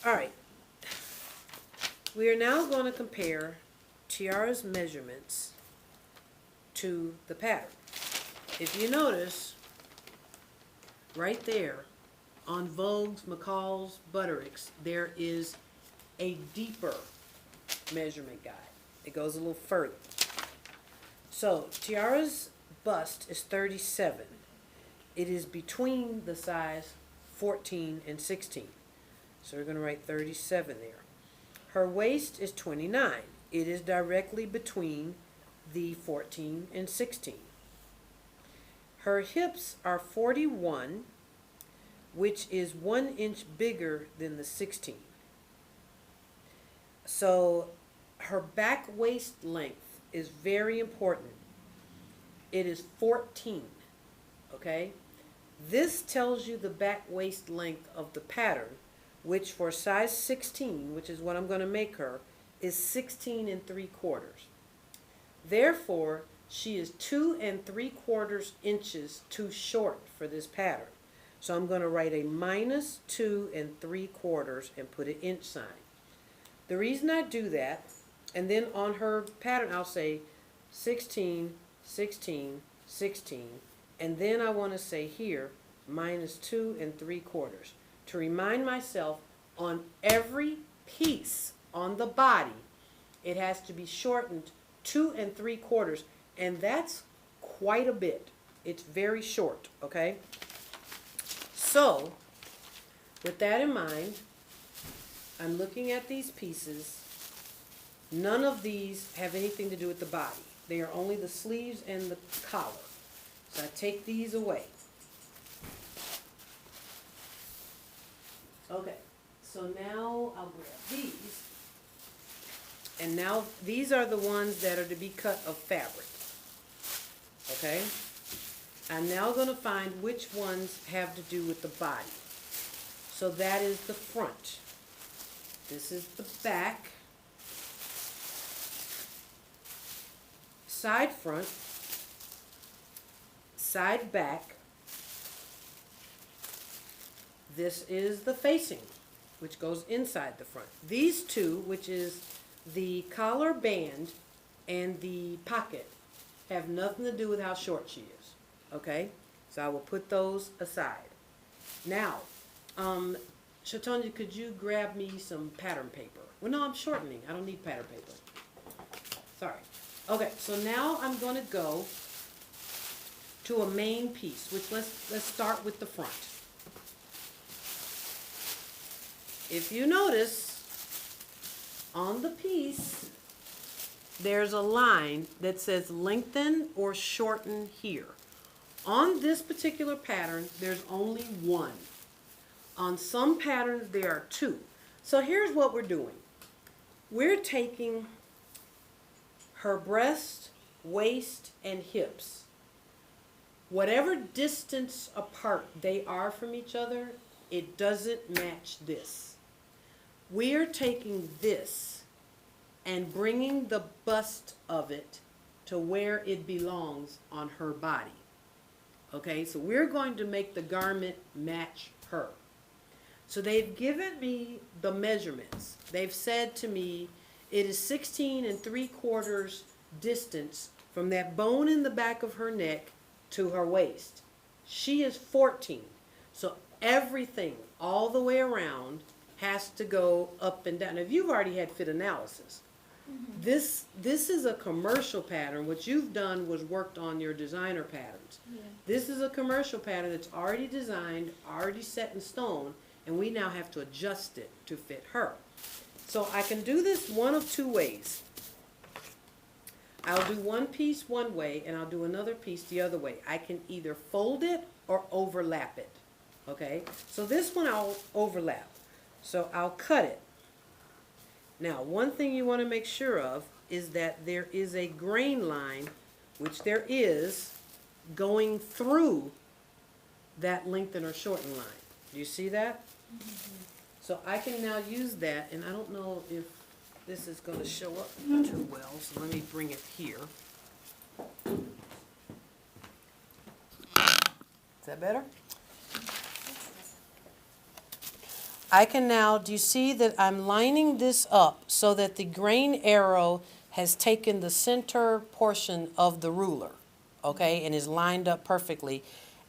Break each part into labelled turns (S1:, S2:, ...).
S1: All right. We are now going to compare Tiara's measurements to the pattern. If you notice, right there on Vogue's, McCall's, Butterick's, there is a deeper measurement guide. It goes a little further. So Tiara's bust is 37. It is between the size 14 and 16. So we're going to write 37 there. Her waist is 29. It is directly between the 14 and 16. Her hips are 41, which is 1 inch bigger than the 16. So her back waist length is very important. It is 14, okay? This tells you the back waist length of the pattern, which for size 16, which is what I'm going to make her, is 16 3/4. Therefore, she is 2 3/4 inches too short for this pattern. So I'm going to write a minus 2 3/4 and put an inch sign. The reason I do that, and then on her pattern I'll say 16, 16, 16, and then I want to say here minus 2 3/4 to remind myself on every piece on the body it has to be shortened 2 3/4, and that's quite a bit. It's very short, okay? So with that in mind, I'm looking at these pieces. None of these have anything to do with the body. They are only the sleeves and the collar. So I take these away. Okay, so now I'll grab these. And now these are the ones that are to be cut of fabric. Okay? I'm now going to find which ones have to do with the body. So that is the front. This is the back. Side front. Side back. This is the facing, which goes inside the front. These two, which is the collar band and the pocket, have nothing to do with how short she is. Okay? So I will put those aside. Now, Shatonya, could you grab me some pattern paper? Well, no, I'm shortening. I don't need pattern paper. Sorry. Okay, so now I'm going to go to a main piece, which let's start with the front. If you notice, on the piece, there's a line that says lengthen or shorten here. On this particular pattern, there's only one. On some patterns, there are two. So here's what we're doing. We're taking her breast, waist, and hips. Whatever distance apart they are from each other, it doesn't match this. We are taking this and bringing the bust of it to where it belongs on her body. Okay, so we're going to make the garment match her. So they've given me the measurements. They've said to me it is 16 3/4 distance from that bone in the back of her neck to her waist. She is 14. So everything all the way around has to go up and down. Now, if you've already had fit analysis, this is a commercial pattern. What you've done was worked on your designer patterns.
S2: Yeah.
S1: This is a commercial pattern that's already designed, already set in stone, and we now have to adjust it to fit her. So I can do this one of two ways. I'll do one piece one way and I'll do another piece the other way. I can either fold it or overlap it. Okay? So this one I'll overlap. So I'll cut it. Now, one thing you want to make sure of is that there is a grain line, which there is, going through that lengthen or shorten line. Do you see that? So I can now use that, and I don't know if this is going to show up too well, so let me bring it here. Is that better? I can now, do you see that I'm lining this up so that the grain arrow has taken the center portion of the ruler, okay, and is lined up perfectly,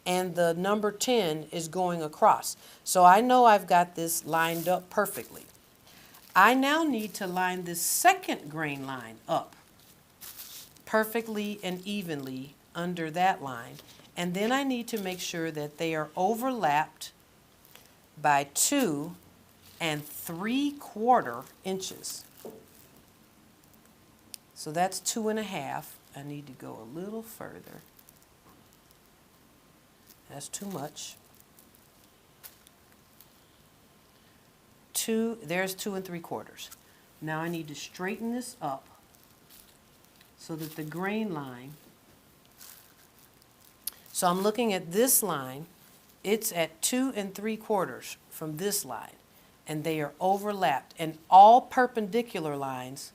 S1: and the number 10 is going across. So I know I've got this lined up perfectly. I now need to line this second grain line up perfectly and evenly under that line, and then I need to make sure that they are overlapped by 2 3/4 inches. So that's 2.5. I need to go a little further. That's too much. There's 2 3/4. Now I need to straighten this up so that the grain line, so I'm looking at this line, it's at 2 3/4 from this line, and they are overlapped, and all perpendicular lines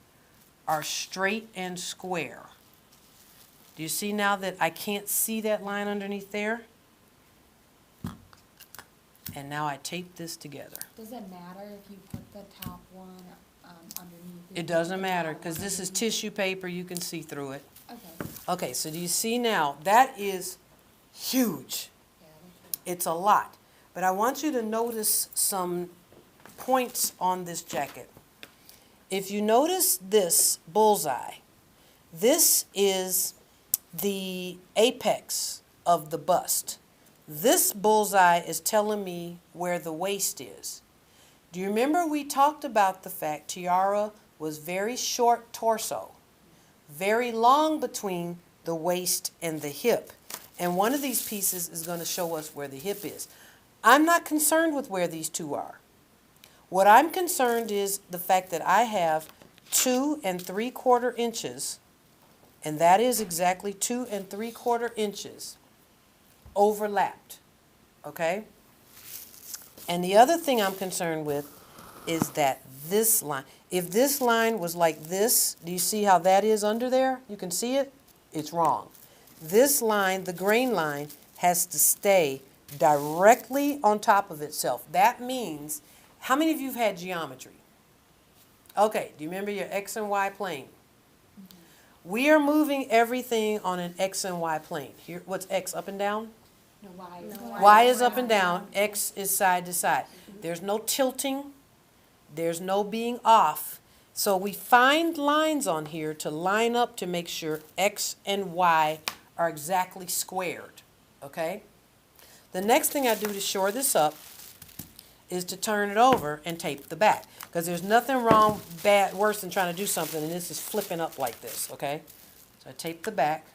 S1: are straight and square. Do you see now that I can't see that line underneath there? And now I tape this together.
S2: Does it matter if you put the top one underneath?
S1: It doesn't matter, because this is tissue paper, you can see through it.
S2: Okay.
S1: Okay, so do you see now? That is huge.
S2: Yeah,
S1: It's a lot. But I want you to notice some points on this jacket. If you notice this bullseye, this is the apex of the bust. This bullseye is telling me where the waist is. Do you remember we talked about the fact Tiara was very short torso, very long between the waist and the hip. And one of these pieces is going to show us where the hip is. I'm not concerned with where these two are. What I'm concerned is the fact that I have 2 3/4 inches, and that is exactly 2 3/4 inches overlapped, okay? And the other thing I'm concerned with is that this line, if this line was like this, do you see how that is under there? You can see it? It's wrong. This line, the grain line, has to stay directly on top of itself. That means, how many of you have had geometry? Okay, do you remember your X and Y plane? We are moving everything on an X and Y plane. Here, what's X, up and down?
S2: No, Y.
S1: Y is up and down, X is side to side. There's no tilting, there's no being off. So we find lines on here to line up to make sure X and Y are exactly squared, okay? The next thing I do to shore this up is to turn it over and tape the back. Because there's nothing wrong, worse than trying to do something and this is flipping up like this, okay? So I tape the back.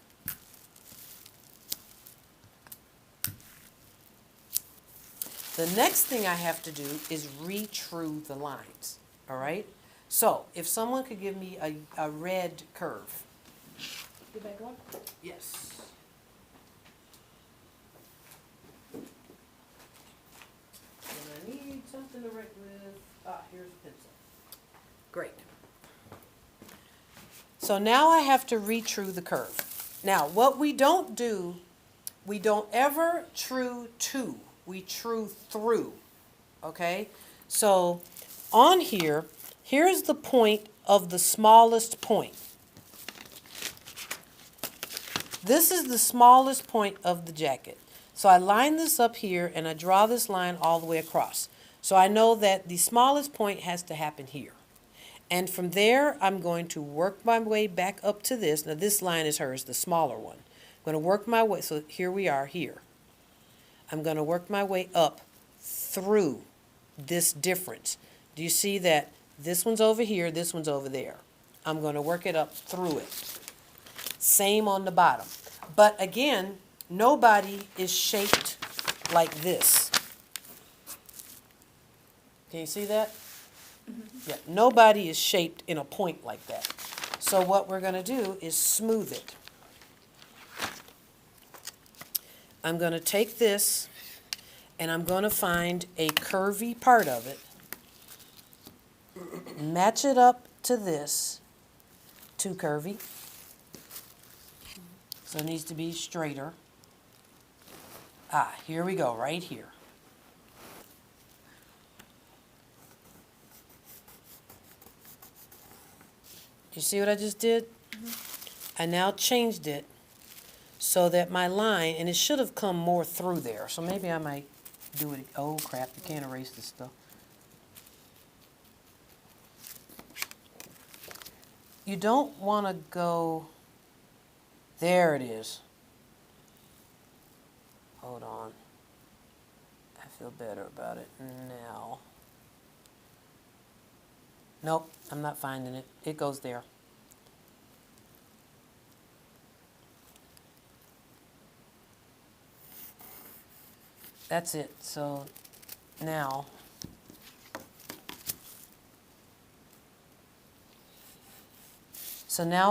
S1: The next thing I have to do is retrue the lines, all right? So if someone could give me a red curve.
S2: The big one?
S1: Yes. And I need something to write with. Here's a pencil. Great. So now I have to retrue the curve. Now, what we don't do, we don't ever true to. We true through, okay? So on here, here's the point of the smallest point. This is the smallest point of the jacket. So I line this up here and I draw this line all the way across. So I know that the smallest point has to happen here. And from there, I'm going to work my way back up to this. Now this line is hers, the smaller one. I'm going to work my way, so here we are here. I'm going to work my way up through this difference. Do you see that this one's over here, this one's over there? I'm going to work it up through it. Same on the bottom. But again, nobody is shaped like this. Can you see that? Mm-hmm. Yeah, nobody is shaped in a point like that. So what we're going to do is smooth it. I'm going to take this and I'm going to find a curvy part of it, match it up to this, too curvy, so it needs to be straighter. Here we go, right here. You see what I just did? I now changed it so that my line, and it should have come more through there, so maybe I might do it. Oh crap, you can't erase this stuff. You don't want to go, there it is. Hold on. I feel better about it now. Nope, I'm not finding it. It goes there. That's it. So now,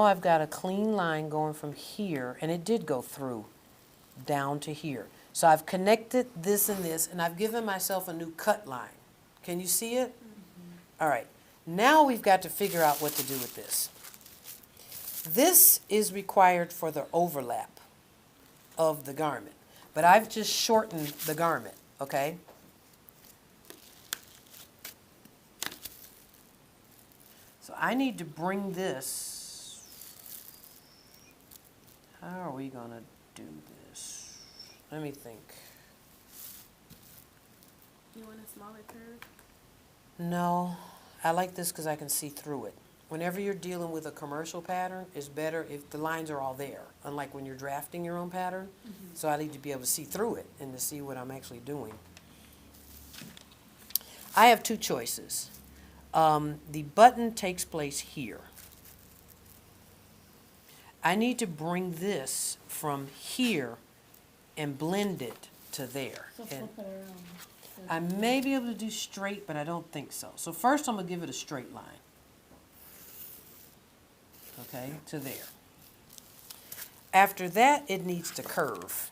S1: I've got a clean line going from here, and it did go through down to here. So I've connected this and this, and I've given myself a new cut line. Can you see it? All right. Now we've got to figure out what to do with this. This is required for the overlap of the garment, but I've just shortened the garment, okay? So I need to bring this, how are we gonna do this? Let me think.
S3: You want a smaller curve?
S1: No, I like this because I can see through it. Whenever you're dealing with a commercial pattern, it's better if the lines are all there, unlike when you're drafting your own pattern. So I need to be able to see through it and to see what I'm actually doing. I have two choices. The button takes place here. I need to bring this from here and blend it to there.
S2: So
S1: And
S2: flip it around.
S1: I may be able to do straight, but I don't think so. So first I'm going to give it a straight line. Okay, to there. After that, it needs to curve.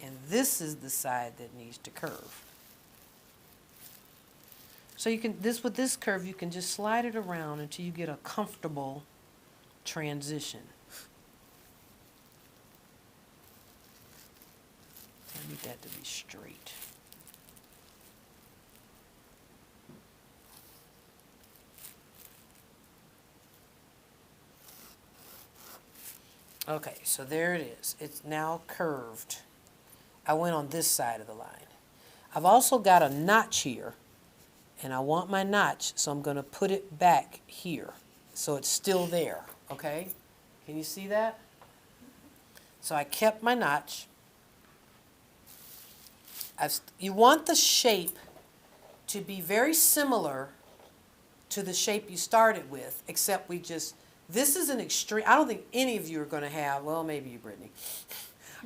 S1: And this is the side that needs to curve. So you can, with this curve, you can just slide it around until you get a comfortable transition. I need that to be straight. Okay, so there it is. It's now curved. I went on this side of the line. I've also got a notch here, and I want my notch, so I'm going to put it back here, so it's still there, okay? Can you see that? So I kept my notch. You want the shape to be very similar to the shape you started with, except this is an extreme, I don't think any of you are going to have, well, maybe you, Brittany,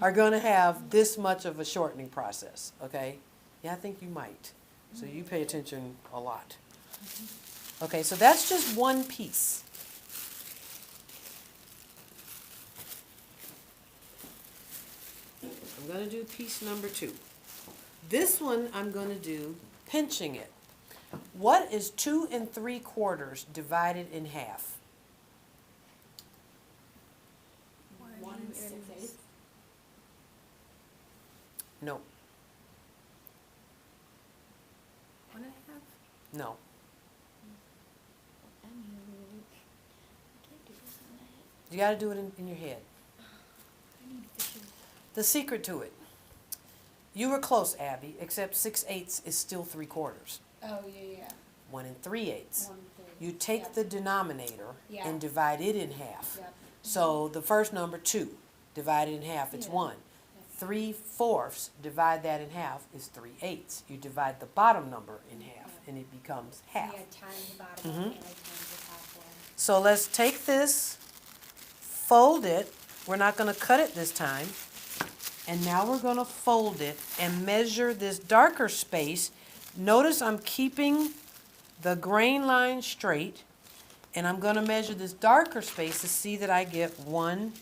S1: are going to have this much of a shortening process, okay? Yeah, I think you might. So you pay attention a lot. Okay, so that's just one piece. I'm going to do piece number 2. This one I'm going to do pinching it. What is 2 3/4 divided in half?
S3: 1 6/8.
S1: No.
S3: 1 1/2.
S1: No.
S2: I'm huge. I can't do this on my head.
S1: You got to do it in your head.
S2: I need pictures.
S1: The secret to it. You were close, Abby, except 6/8 is still 3/4.
S2: Oh, yeah.
S1: 1 3/8.
S2: 1/3.
S1: You take
S2: Yep.
S1: the denominator
S2: Yeah.
S1: and divide it in half.
S2: Yep.
S1: So the first number, 2, divided in half, it's
S2: Yeah.
S1: 1. 3/4, divide that in half, is 3/8. You divide the bottom number in half, and it becomes half.
S2: Yeah, times the bottom one and I times the top one.
S1: So let's take this, fold it. We're not going to cut it this time. And now we're going to fold it and measure this darker space. Notice I'm keeping the grain line straight, and I'm going to measure this darker space to see that I get 1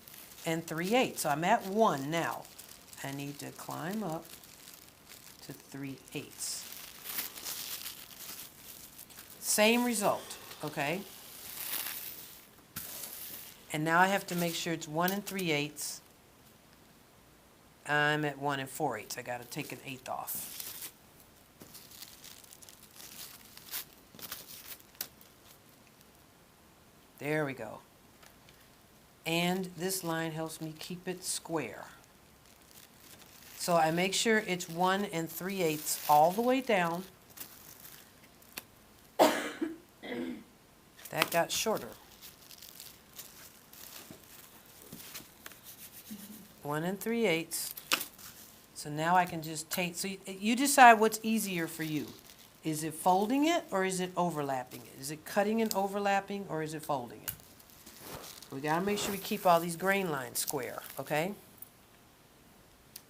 S1: 3/8. So I'm at 1 now. I need to climb up to 3/8. Same result, okay? And now I have to make sure it's 1 3/8. I'm at 1 4/8. I got to take an 1/8 off. There we go. And this line helps me keep it square. So I make sure it's 1 3/8 all the way down. That got shorter. 1 3/8. So now I can just take, so you decide what's easier for you. Is it folding it or is it overlapping it? Is it cutting and overlapping or is it folding it? We gotta make sure we keep all these grain lines square, okay?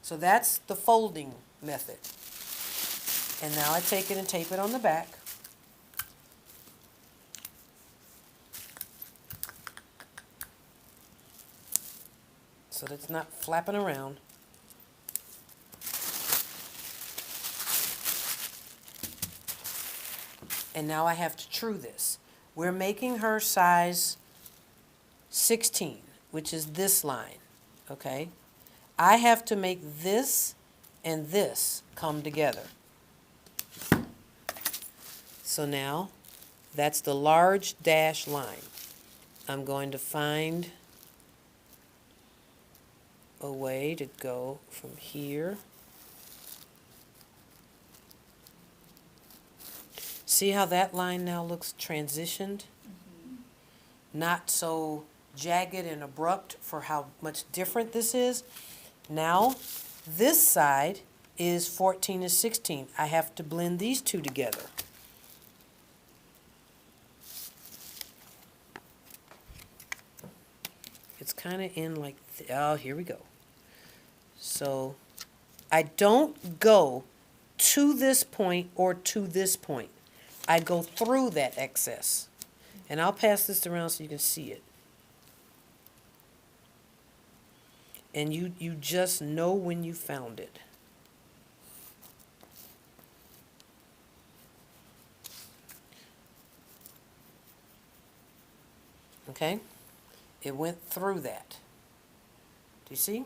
S1: So that's the folding method. And now I take it and tape it on the back. So that it's not flapping around. And now I have to true this. We're making her size 16, which is this line, okay? I have to make this and this come together. So now, that's the large dash line. I'm going to find a way to go from here. See how that line now looks transitioned? Not so jagged and abrupt for how much different this is. Now, this side is 14 to 16. I have to blend these two together. It's kind of in like, oh, here we go. So I don't go to this point or to this point. I go through that excess. And I'll pass this around so you can see it. And you just know when you found it. Okay? It went through that. Do you see?